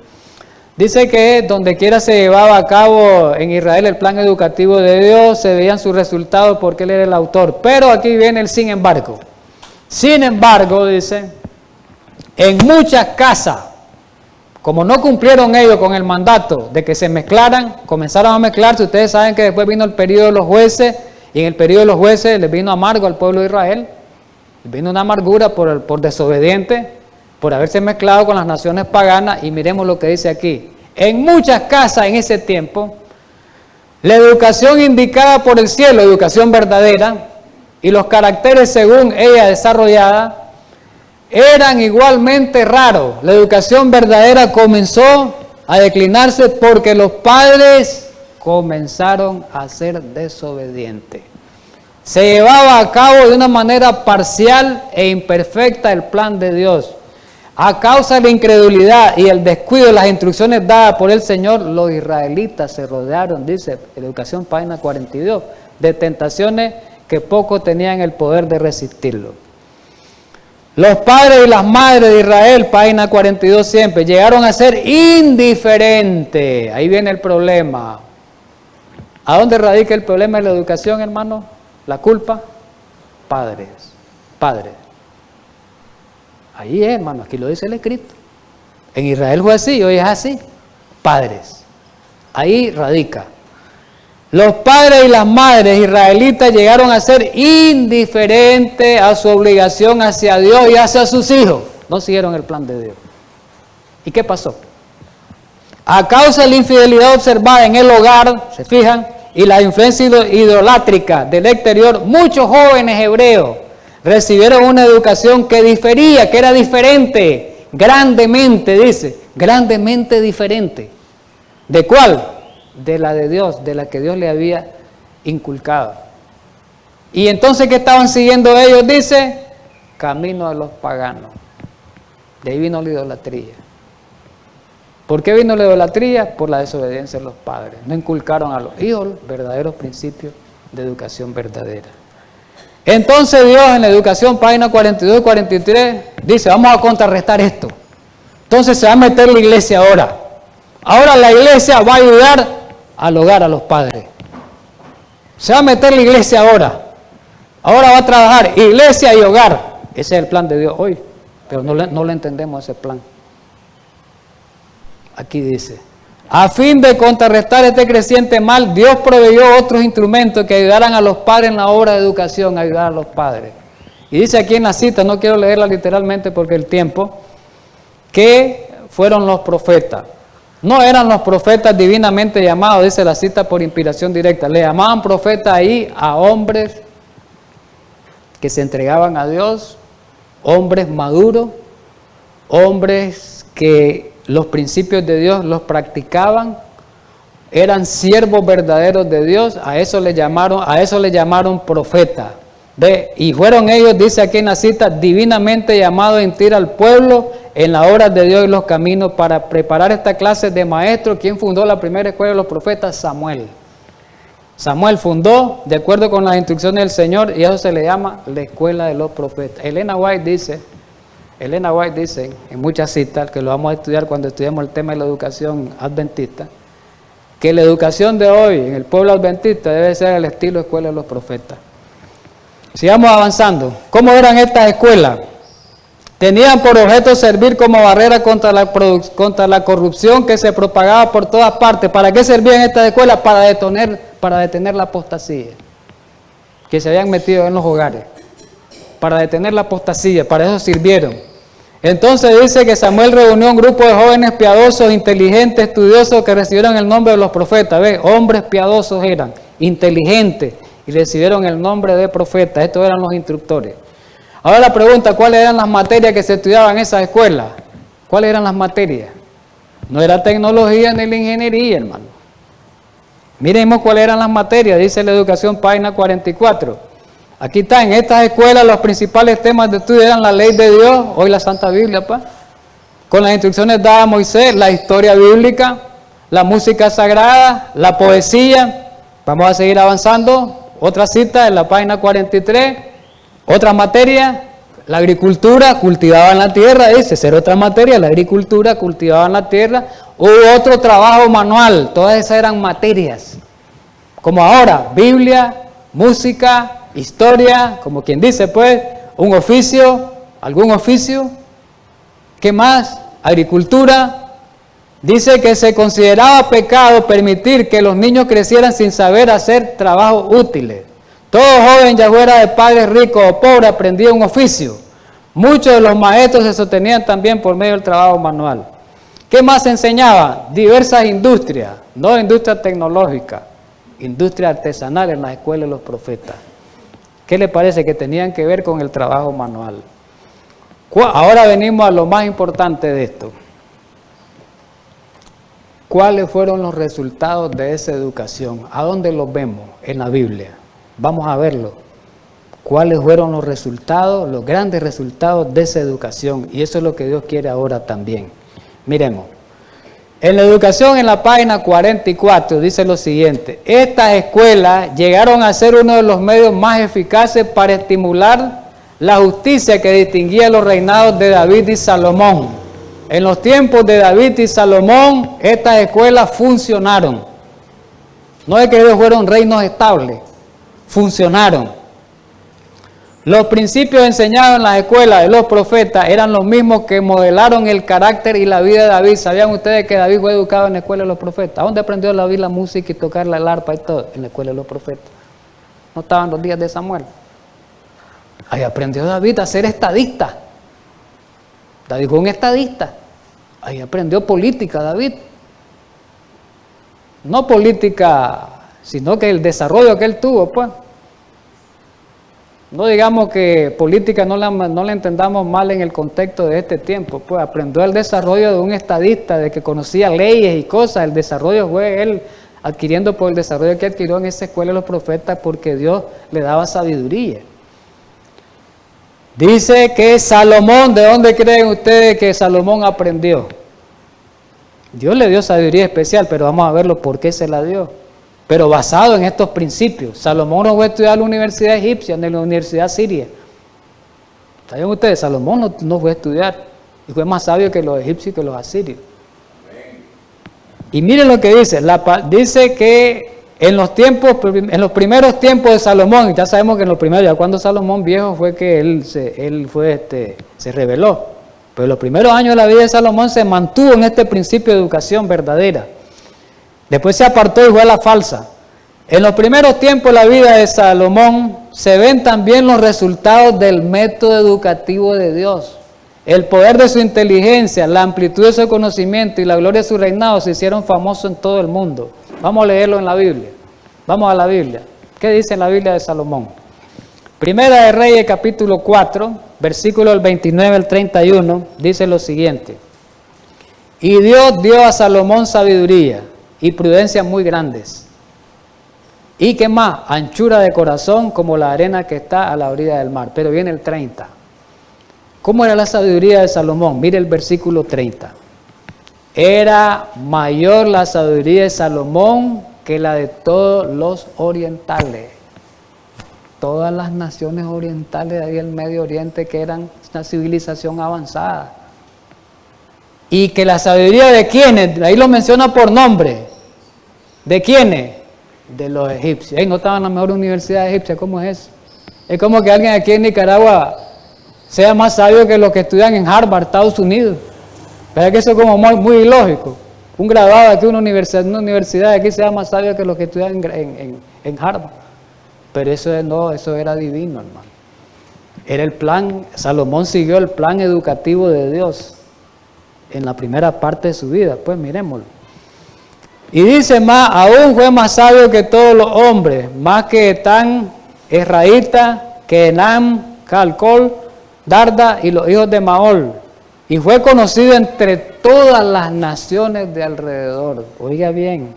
A: Dice que donde quiera se llevaba a cabo en Israel el plan educativo de Dios, se veían sus resultados porque Él era el autor. Pero aquí viene el sin embargo. Sin embargo, dice, en muchas casas, como no cumplieron ellos con el mandato de que se mezclaran, comenzaron a mezclarse. Ustedes saben que después vino el periodo de los jueces, y en el periodo de los jueces les vino amargo al pueblo de Israel. Les vino una amargura por desobediente, por haberse mezclado con las naciones paganas. Y miremos lo que dice aquí. En muchas casas en ese tiempo, la educación indicada por el cielo, educación verdadera, y los caracteres según ella desarrollada, eran igualmente raros. La educación verdadera comenzó a declinarse porque los padres comenzaron a ser desobedientes. Se llevaba a cabo de una manera parcial e imperfecta el plan de Dios. A causa de la incredulidad y el descuido de las instrucciones dadas por el Señor, los israelitas se rodearon, dice Educación, página 42, de tentaciones que poco tenían el poder de resistirlo. Los padres y las madres de Israel, página 42 siempre, llegaron a ser indiferentes. Ahí viene el problema. ¿A dónde radica el problema de la educación, hermano? ¿La culpa? Padres. Ahí es, hermano, aquí lo dice el escrito. En Israel fue así, hoy es así. Padres. Ahí radica. Los padres y las madres israelitas llegaron a ser indiferentes a su obligación hacia Dios y hacia sus hijos. No siguieron el plan de Dios. ¿Y qué pasó? A causa de la infidelidad observada en el hogar, se fijan, y la influencia idolátrica del exterior, muchos jóvenes hebreos recibieron una educación que difería, que era diferente, grandemente, dice, grandemente diferente. ¿De cuál? De la de Dios, de la que Dios le había inculcado. Y entonces, ¿qué estaban siguiendo ellos? Dice, camino de los paganos. De ahí vino la idolatría. ¿Por qué vino la idolatría? Por la desobediencia de los padres. No inculcaron a los hijos verdaderos principios de educación verdadera. Entonces Dios en la Educación, página 42 y 43, dice, vamos a contrarrestar esto. Entonces se va a meter la iglesia ahora. Ahora la iglesia va a ayudar al hogar, a los padres. Se va a meter la iglesia ahora. Ahora va a trabajar iglesia y hogar. Ese es el plan de Dios hoy. Pero no le entendemos ese plan. Aquí dice, a fin de contrarrestar este creciente mal, Dios proveyó otros instrumentos que ayudaran a los padres en la obra de educación, ayudar a los padres. Y dice aquí en la cita, no quiero leerla literalmente porque el tiempo, que fueron los profetas. No eran los profetas divinamente llamados, dice la cita, por inspiración directa. Le llamaban profetas ahí a hombres que se entregaban a Dios, hombres maduros, hombres que los principios de Dios los practicaban, eran siervos verdaderos de Dios, a eso le llamaron profetas. Y fueron ellos, dice aquí en la cita, divinamente llamados a instruir al pueblo en las obras de Dios y los caminos para preparar esta clase de maestros. ¿Quién fundó la primera escuela de los profetas? Samuel. Samuel fundó, de acuerdo con las instrucciones del Señor, y eso se le llama la escuela de los profetas. Elena White dice en muchas citas, que lo vamos a estudiar cuando estudiemos el tema de la educación adventista, que la educación de hoy en el pueblo adventista debe ser el estilo escuela de los profetas. Sigamos avanzando. ¿Cómo eran estas escuelas? Tenían por objeto servir como barrera contra la corrupción que se propagaba por todas partes. ¿Para qué servían estas escuelas? Para detener la apostasía que se habían metido en los hogares. Para detener la apostasía, para eso sirvieron. Entonces dice que Samuel reunió un grupo de jóvenes piadosos, inteligentes, estudiosos que recibieron el nombre de los profetas. ¿Ves? Hombres piadosos eran, inteligentes, y recibieron el nombre de profetas. Estos eran los instructores. Ahora la pregunta, ¿cuáles eran las materias que se estudiaban en esas escuelas? ¿Cuáles eran las materias? No era tecnología ni la ingeniería, hermano. Miremos cuáles eran las materias, dice la Educación, página 44. Aquí está, en estas escuelas los principales temas de estudio eran la ley de Dios, hoy la Santa Biblia, pa, con las instrucciones dadas a Moisés, la historia bíblica, la música sagrada, la poesía. Vamos a seguir avanzando. Otra cita en la página 43. Otra materia, la agricultura, cultivada en la tierra, dice, ser otra materia, la agricultura, cultivada en la tierra. Hubo otro trabajo manual, todas esas eran materias. Como ahora, Biblia, música, historia, como quien dice, pues, un oficio, algún oficio. ¿Qué más? Agricultura. Dice que se consideraba pecado permitir que los niños crecieran sin saber hacer trabajos útiles. Todo joven, ya fuera de padres ricos o pobres, aprendía un oficio. Muchos de los maestros se sostenían también por medio del trabajo manual. ¿Qué más se enseñaba? Diversas industrias, no industria tecnológica, industria artesanal en las escuelas de los profetas. ¿Qué le parece? Que tenían que ver con el trabajo manual. Ahora venimos a lo más importante de esto. ¿Cuáles fueron los resultados de esa educación? ¿A dónde los vemos? En la Biblia. Vamos a verlo. ¿Cuáles fueron los resultados, los grandes resultados de esa educación? Y eso es lo que Dios quiere ahora también. Miremos. En la educación, en la página 44, dice lo siguiente: estas escuelas llegaron a ser uno de los medios más eficaces para estimular la justicia que distinguía los reinados de David y Salomón. En los tiempos de David y Salomón, estas escuelas funcionaron. No es que ellos fueron reinos estables, funcionaron. Los principios enseñados en las escuelas de los profetas eran los mismos que modelaron el carácter y la vida de David. ¿Sabían ustedes que David fue educado en la escuela de los profetas? ¿Dónde aprendió David la música y tocar el arpa y todo? En la escuela de los profetas. No estaban los días de Samuel. Ahí aprendió David a ser estadista. David fue un estadista. Ahí aprendió política David. No política, sino que el desarrollo que él tuvo, pues. No digamos que política no la entendamos mal en el contexto de este tiempo, pues aprendió el desarrollo de un estadista, de que conocía leyes y cosas. El desarrollo fue él adquiriendo por el desarrollo que adquirió en esa escuela de los profetas, porque Dios le daba sabiduría. Dice que Salomón, ¿de dónde creen ustedes que Salomón aprendió? Dios le dio sabiduría especial, pero vamos a verlo por qué se la dio. Pero basado en estos principios. Salomón no fue a estudiar en la universidad egipcia, ni en la universidad siria. ¿Saben ustedes? Salomón no fue a estudiar. Y fue más sabio que los egipcios y que los asirios. Y miren lo que dice. Dice que en los primeros tiempos de Salomón, ya sabemos que en los primeros, ya cuando Salomón viejo fue que él se rebeló. Pero en los primeros años de la vida de Salomón se mantuvo en este principio de educación verdadera. Después se apartó y fue a la falsa. En los primeros tiempos de la vida de Salomón se ven también los resultados del método educativo de Dios. El poder de su inteligencia, la amplitud de su conocimiento y la gloria de su reinado se hicieron famosos en todo el mundo. Vamos a leerlo en la Biblia. Vamos a la Biblia. ¿Qué dice la Biblia de Salomón? Primera de Reyes, capítulo 4, versículo del 29 al 31, dice lo siguiente. Y Dios dio a Salomón sabiduría y prudencia muy grandes. ¿Y qué más? Anchura de corazón como la arena que está a la orilla del mar. Pero viene el 30. ¿Cómo era la sabiduría de Salomón? Mire el versículo 30. Era mayor la sabiduría de Salomón que la de todos los orientales. Todas las naciones orientales de ahí el Medio Oriente, que eran una civilización avanzada. Y que la sabiduría de quiénes, ahí lo menciona por nombre. ¿De quiénes? De los egipcios. No estaban en la mejor universidad egipcia, ¿cómo es eso? Es como que alguien aquí en Nicaragua sea más sabio que los que estudian en Harvard, Estados Unidos. ¿Verdad que eso es como muy ilógico? Un graduado aquí en una universidad de aquí sea más sabio que los que estudian en Harvard. Pero eso era divino, hermano. Era el plan, Salomón siguió el plan educativo de Dios en la primera parte de su vida. Pues miremoslo. Y dice más, aún fue más sabio que todos los hombres, más que Etán, Esraíta, que Enam, Calcol, Darda y los hijos de Maol. Y fue conocido entre todas las naciones de alrededor. Oiga bien.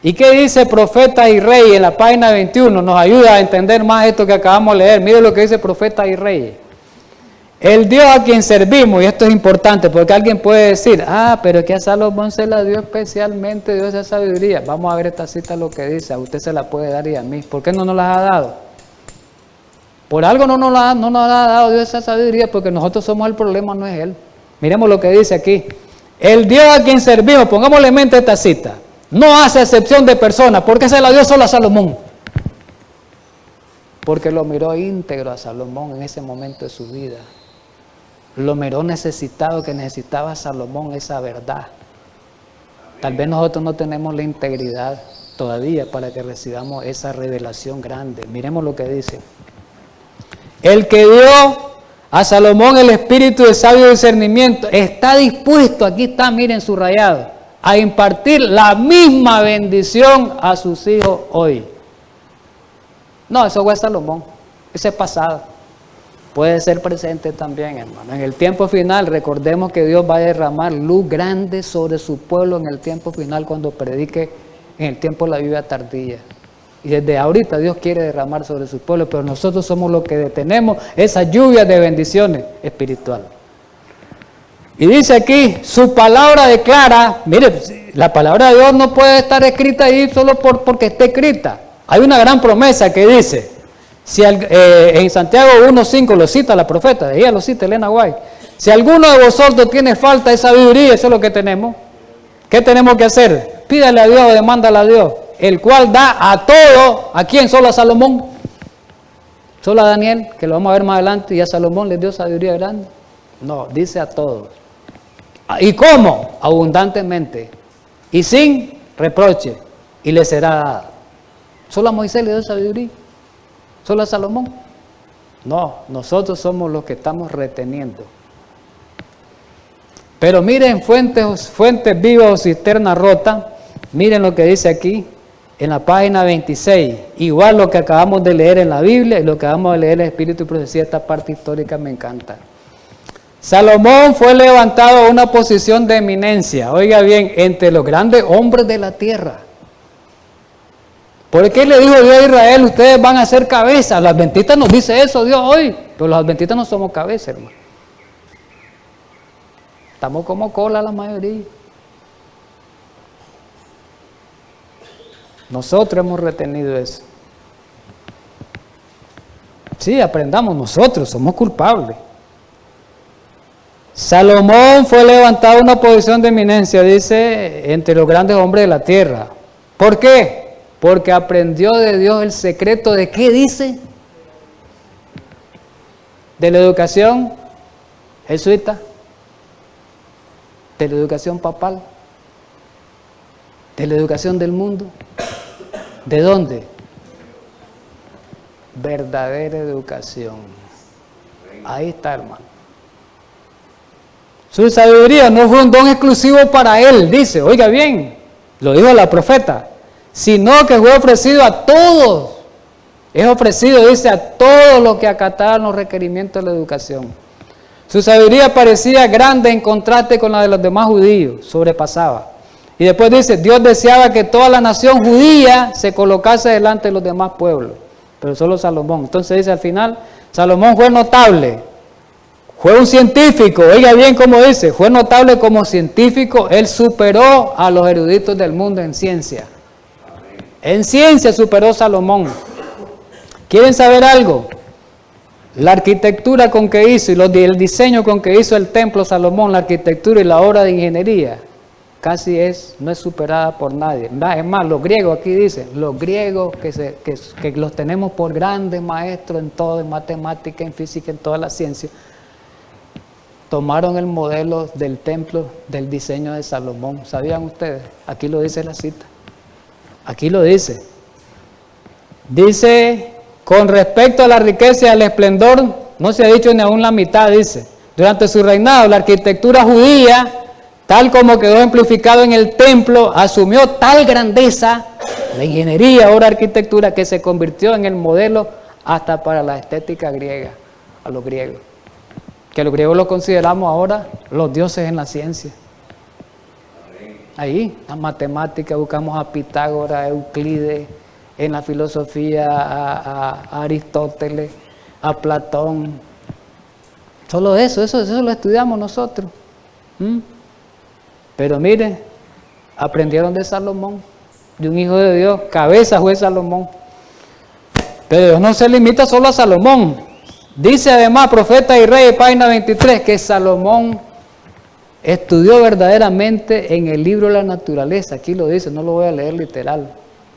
A: ¿Y qué dice Profeta y Rey en la página 21? Nos ayuda a entender más esto que acabamos de leer. Mire lo que dice Profeta y Rey. El Dios a quien servimos, y esto es importante porque alguien puede decir, pero es que a Salomón se la dio especialmente Dios esa sabiduría. Vamos a ver esta cita lo que dice, a usted se la puede dar y a mí. ¿Por qué no nos la ha dado? Por algo no nos ha dado Dios esa sabiduría, porque nosotros somos el problema, no es Él. Miremos lo que dice aquí. El Dios a quien servimos, pongámosle en mente esta cita, no hace excepción de personas. ¿Por qué se la dio solo a Salomón? Porque lo miró íntegro a Salomón en ese momento de su vida. Lo miró necesitado, que necesitaba Salomón esa verdad. Tal vez nosotros no tenemos la integridad todavía para que recibamos esa revelación grande. Miremos lo que dice. El que dio a Salomón el espíritu de sabio discernimiento está dispuesto, aquí está, miren subrayado, a impartir la misma bendición a sus hijos hoy. No, eso fue Salomón, ese es pasado. Puede ser presente también, hermano. En el tiempo final, recordemos que Dios va a derramar luz grande sobre su pueblo en el tiempo final cuando predique en el tiempo de la lluvia tardía. Y desde ahorita Dios quiere derramar sobre su pueblo, pero nosotros somos los que detenemos esa lluvia de bendiciones espirituales. Y dice aquí, su palabra declara, mire, la palabra de Dios no puede estar escrita ahí solo porque esté escrita. Hay una gran promesa que dice, en Santiago 1.5 lo cita la profeta, ella lo cita Elena White. Si alguno de vosotros tiene falta de sabiduría, eso es lo que tenemos. ¿Qué tenemos que hacer? Pídale a Dios o demándale a Dios, el cual da a todo. ¿A quién? Solo a Salomón. Solo a Daniel, que lo vamos a ver más adelante, y a Salomón le dio sabiduría grande. No, dice a todos. ¿Y cómo? Abundantemente y sin reproche, y le será dada. Solo a Moisés le dio sabiduría. ¿Solo a Salomón? No, nosotros somos los que estamos reteniendo. Pero miren, fuentes vivas o cisterna rota, miren lo que dice aquí en la página 26. Igual lo que acabamos de leer en la Biblia y lo que acabamos de leer en Espíritu y Profecía, esta parte histórica me encanta. Salomón fue levantado a una posición de eminencia, oiga bien, entre los grandes hombres de la tierra. ¿Por qué le dijo Dios a Israel, ustedes van a ser cabeza? Los adventistas nos dice eso Dios hoy, pero los adventistas no somos cabeza, hermano. Estamos como cola la mayoría. Nosotros hemos retenido eso. Sí, aprendamos, nosotros somos culpables. Salomón fue levantado a una posición de eminencia, dice, entre los grandes hombres de la tierra. ¿Por qué? Porque aprendió de Dios el secreto de ¿qué dice? De la educación jesuita, de la educación papal, de la educación del mundo. ¿De dónde? Verdadera educación. Ahí está, hermano. Su sabiduría no fue un don exclusivo para él, dice, oiga bien, lo dijo la profeta, sino que fue ofrecido a todos. Es ofrecido, dice, a todos los que acataron los requerimientos de la educación. Su sabiduría parecía grande en contraste con la de los demás judíos, sobrepasaba. Y después dice, Dios deseaba que toda la nación judía se colocase delante de los demás pueblos, pero solo Salomón. Entonces dice al final, Salomón fue notable, fue un científico, oiga bien cómo dice, fue notable como científico, él superó a los eruditos del mundo en ciencia. En ciencia superó Salomón. ¿Quieren saber algo? La arquitectura con que hizo y el diseño con que hizo el templo Salomón, la arquitectura y la obra de ingeniería, casi no es superada por nadie. Es más, los griegos aquí dicen, los griegos que los tenemos por grandes maestros en todo, en matemática, en física, en toda la ciencia, tomaron el modelo del templo, del diseño de Salomón. ¿Sabían ustedes? Aquí lo dice la cita. Aquí lo dice. Dice, con respecto a la riqueza y al esplendor, no se ha dicho ni aún la mitad, dice. Durante su reinado, la arquitectura judía, tal como quedó ejemplificado en el templo, asumió tal grandeza, la ingeniería, ahora arquitectura, que se convirtió en el modelo hasta para la estética griega, a los griegos. Que los griegos los consideramos ahora los dioses en la ciencia. Ahí, en matemática buscamos a Pitágoras, a Euclides, en la filosofía a Aristóteles, a Platón. Solo eso lo estudiamos nosotros. Pero mire, aprendieron de Salomón, de un hijo de Dios, cabeza fue Salomón. Pero Dios no se limita solo a Salomón. Dice además, Profeta y Rey, página 23, que Salomón estudió verdaderamente en el libro de la naturaleza. Aquí lo dice, no lo voy a leer literal.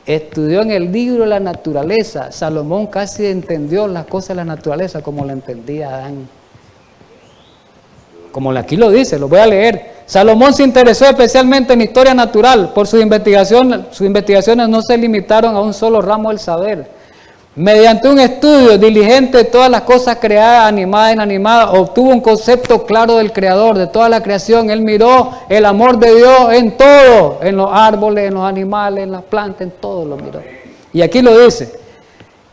A: Estudió en el libro de la naturaleza. Salomón casi entendió las cosas de la naturaleza como la entendía Adán. Como aquí lo dice, lo voy a leer. Salomón se interesó especialmente en historia natural. Por sus investigaciones no se limitaron a un solo ramo del saber. Mediante un estudio diligente de todas las cosas creadas, animadas e inanimadas, obtuvo un concepto claro del Creador, de toda la creación. Él miró el amor de Dios en todo, en los árboles, en los animales, en las plantas, en todo lo miró. Y aquí lo dice,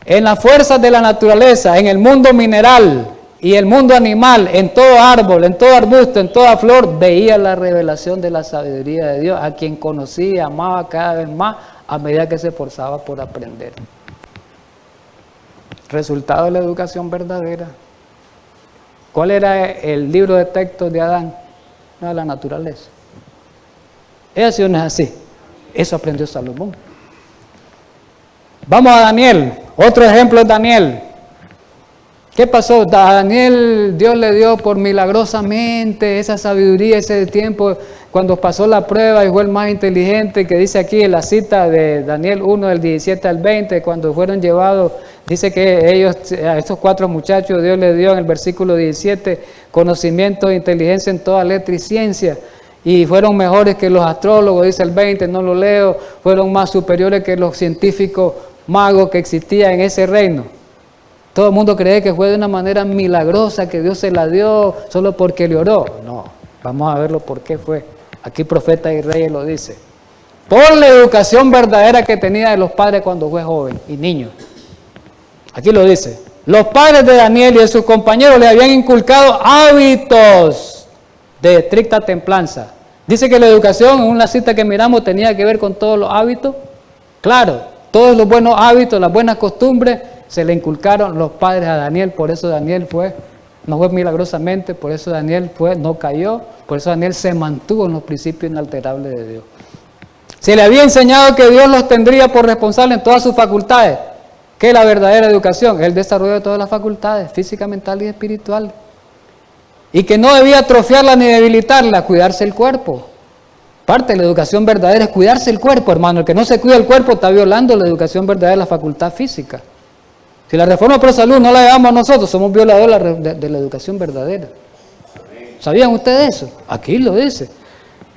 A: en las fuerzas de la naturaleza, en el mundo mineral y el mundo animal, en todo árbol, en todo arbusto, en toda flor, veía la revelación de la sabiduría de Dios, a quien conocía y amaba cada vez más a medida que se esforzaba por aprender. Resultado de la educación verdadera. ¿Cuál era el libro de texto de Adán? No, la naturaleza. ¿Es así o no es así? Eso aprendió Salomón. Vamos a Daniel. Otro ejemplo es Daniel. ¿Qué pasó? A Daniel Dios le dio por milagrosamente esa sabiduría, ese tiempo, cuando pasó la prueba y fue el más inteligente, que dice aquí en la cita de Daniel 1, del 17 al 20, cuando fueron llevados, dice que ellos, a estos 4 muchachos, Dios les dio en el versículo 17, conocimiento e inteligencia en toda letra y ciencia, y fueron mejores que los astrólogos, dice el 20, no lo leo, fueron más superiores que los científicos magos que existían en ese reino. Todo el mundo cree que fue de una manera milagrosa, que Dios se la dio solo porque le oró. No, vamos a verlo por qué fue. Aquí Profeta y Reyes lo dice. Por la educación verdadera que tenía de los padres cuando fue joven y niño. Aquí lo dice. Los padres de Daniel y de sus compañeros le habían inculcado hábitos de estricta templanza. Dice que la educación, en una cita que miramos, tenía que ver con todos los hábitos. Claro, todos los buenos hábitos, las buenas costumbres, se le inculcaron los padres a Daniel, por eso Daniel no fue milagrosamente, por eso Daniel no cayó, por eso Daniel se mantuvo en los principios inalterables de Dios. Se le había enseñado que Dios los tendría por responsables en todas sus facultades, que es la verdadera educación, el desarrollo de todas las facultades, física, mental y espiritual. Y que no debía atrofiarla ni debilitarla, cuidarse el cuerpo. Parte de la educación verdadera es cuidarse el cuerpo, hermano. El que no se cuida el cuerpo está violando la educación verdadera de la facultad física. Si la reforma pro salud no la llevamos nosotros, somos violadores de la educación verdadera. ¿Sabían ustedes eso? Aquí lo dice.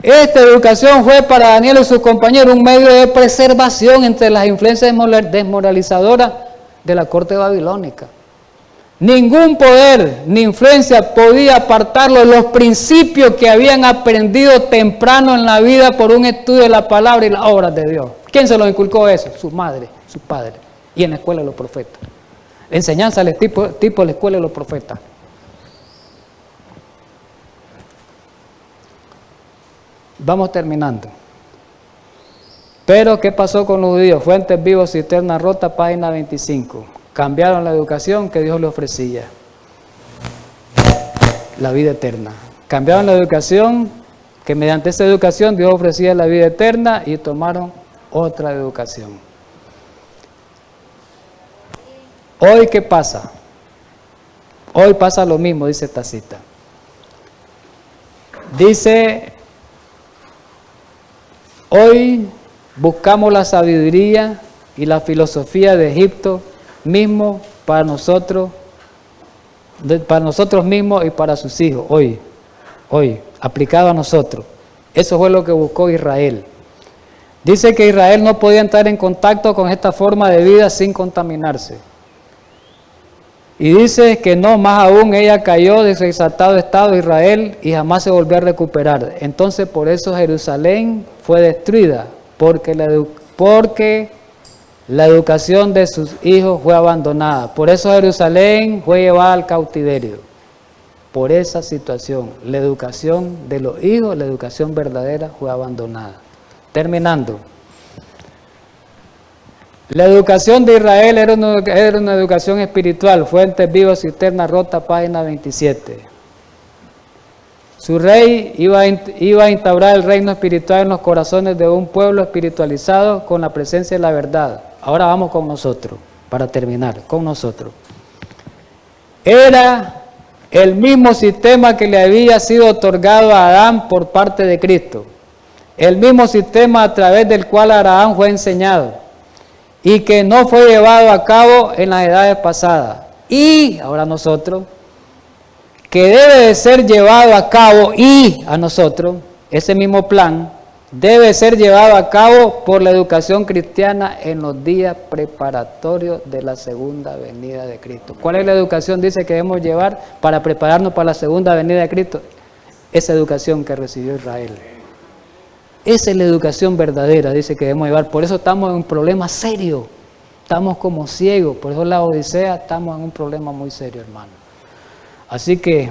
A: Esta educación fue para Daniel y sus compañeros un medio de preservación entre las influencias desmoralizadoras de la corte babilónica. Ningún poder ni influencia podía apartarlo de los principios que habían aprendido temprano en la vida por un estudio de la palabra y las obras de Dios. ¿Quién se los inculcó eso? Su madre, su padre. Y en la escuela de los profetas. Enseñanza del tipo de la escuela de los profetas. Vamos terminando. Pero, ¿qué pasó con los judíos? Fuentes vivos, cisterna rota, página 25. Cambiaron la educación que Dios le ofrecía. La vida eterna. Cambiaron la educación que mediante esa educación Dios ofrecía la vida eterna y tomaron otra educación. Hoy, ¿qué pasa? Hoy pasa lo mismo, dice esta cita. Dice, hoy buscamos la sabiduría y la filosofía de Egipto mismo para nosotros mismos y para sus hijos. Hoy, aplicado a nosotros. Eso fue lo que buscó Israel. Dice que Israel no podía entrar en contacto con esta forma de vida sin contaminarse. Y dice que no, más aún ella cayó de su exaltado estado de Israel y jamás se volvió a recuperar. Entonces por eso Jerusalén fue destruida, porque la educación de sus hijos fue abandonada. Por eso Jerusalén fue llevada al cautiverio. por esa situación. La educación de los hijos, la educación verdadera, fue abandonada. Terminando. La educación de Israel era una educación espiritual. Fuentes Vivas, Cisterna Rota, página 27. Su rey iba a instaurar el reino espiritual en los corazones de un pueblo espiritualizado con la presencia de la verdad. Ahora vamos con nosotros, para terminar, con nosotros. Era el mismo sistema que le había sido otorgado a Adán por parte de Cristo. El mismo sistema a través del cual Abraham fue enseñado y que no fue llevado a cabo en las edades pasadas. Y ahora nosotros, que debe de ser llevado a cabo, y a nosotros, ese mismo plan, debe ser llevado a cabo por la educación cristiana en los días preparatorios de la segunda venida de Cristo. ¿Cuál es la educación? Dice que debemos llevar para prepararnos para la segunda venida de Cristo. Esa educación que recibió Israel. Esa es la educación verdadera, dice que debemos llevar. Por eso estamos en un problema serio. Estamos como ciegos. Por eso la Odisea, estamos en un problema muy serio, hermano. Así que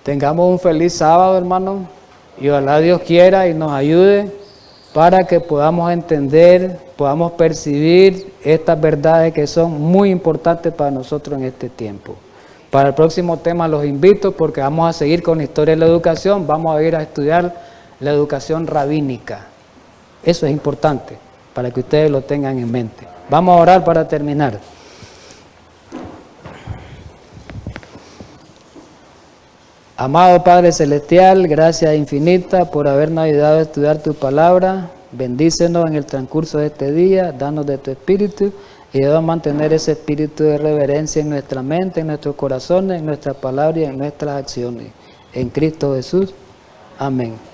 A: tengamos un feliz sábado, hermano, y ojalá Dios quiera y nos ayude para que podamos entender, podamos percibir estas verdades que son muy importantes para nosotros en este tiempo. Para el próximo tema los invito porque vamos a seguir con la historia de la educación, vamos a ir a estudiar la educación rabínica. Eso es importante para que ustedes lo tengan en mente. Vamos a orar para terminar. Amado Padre Celestial, gracias infinitas por habernos ayudado a estudiar tu palabra. Bendícenos en el transcurso de este día, danos de tu espíritu y ayúdanos a mantener ese espíritu de reverencia en nuestra mente, en nuestros corazones, en nuestras palabras y en nuestras acciones. En Cristo Jesús. Amén.